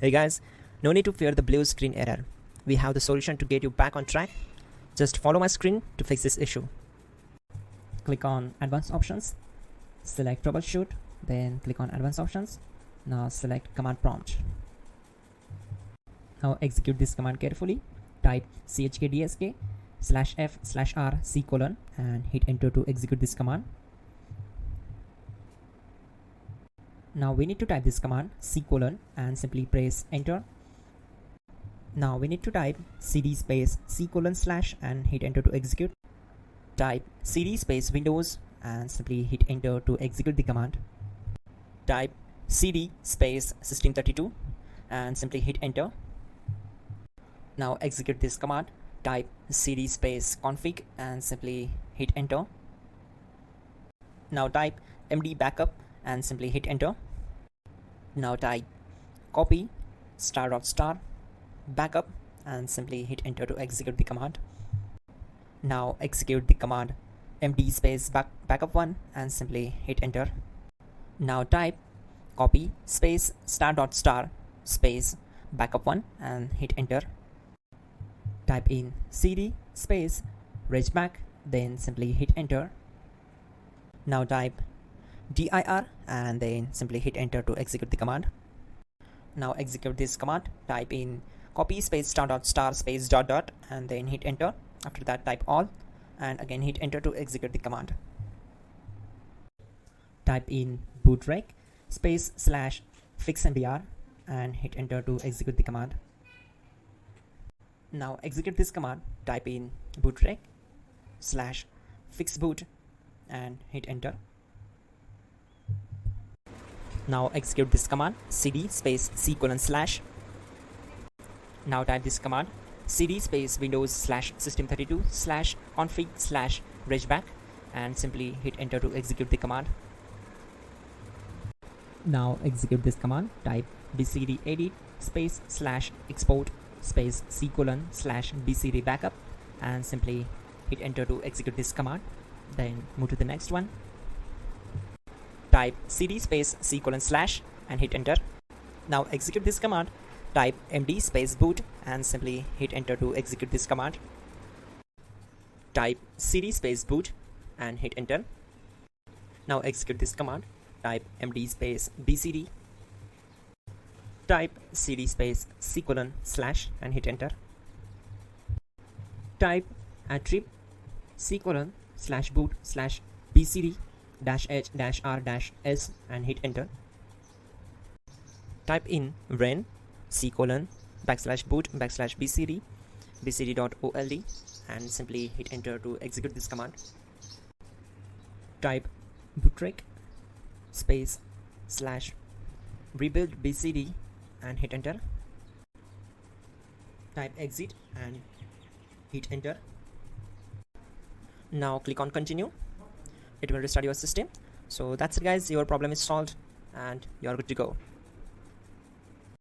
Hey guys, no need to fear the blue screen error. We have the solution to get you back on track. Just follow my screen to fix this issue. Click on Advanced Options, select Troubleshoot, then click on Advanced Options. Now select Command Prompt. Now execute this command carefully. Type chkdsk/f/r:/c: and hit enter to execute this command. Now we need to type this command C: and simply press enter. Now we need to type cd space C: / and hit enter to execute. Type cd space Windows and simply hit enter to execute the command. Type cd space System32 and simply hit enter. Now execute this command. Type cd space config and simply hit enter. Now type md backup and simply hit enter. Now type copy **backup and simply hit enter to execute the command. Now execute the command md space backup1 and simply hit enter. Now type copy space **space backup1 and hit enter. Type in cd space regback, then simply hit enter. Now type dir and then simply hit enter to execute the command. Now execute this command. Type in copy space **space ... and then hit enter. After that type all and again hit enter to execute the command. Type in bootrec space /fixmdr and hit enter to execute the command. Now execute this command. Type in bootrec /fixboot and hit enter. Now execute this command cd space C:/. Now type this command cd space Windows /System32 /config /regback and simply hit enter to execute the command. Now execute this command. Type bcd edit space /export space C: /bcd backup and simply hit enter to execute this command. Then move to the next one. Type cd space C: / and hit enter. Now execute this command. Type md space boot and simply hit enter to execute this command. Type cd space boot and hit enter. Now execute this command. Type md space bcd. Type cd space C: / and hit enter. Type attrib C: /boot /bcd -h-r-s and hit enter. Type in ren C: /boot /bcd bcd.old and simply hit enter to execute this command. Type bootrec space /rebuild bcd and hit enter. Type exit and hit enter. Now click on continue. It will restart your system. So that's it guys, your problem is solved and you're good to go.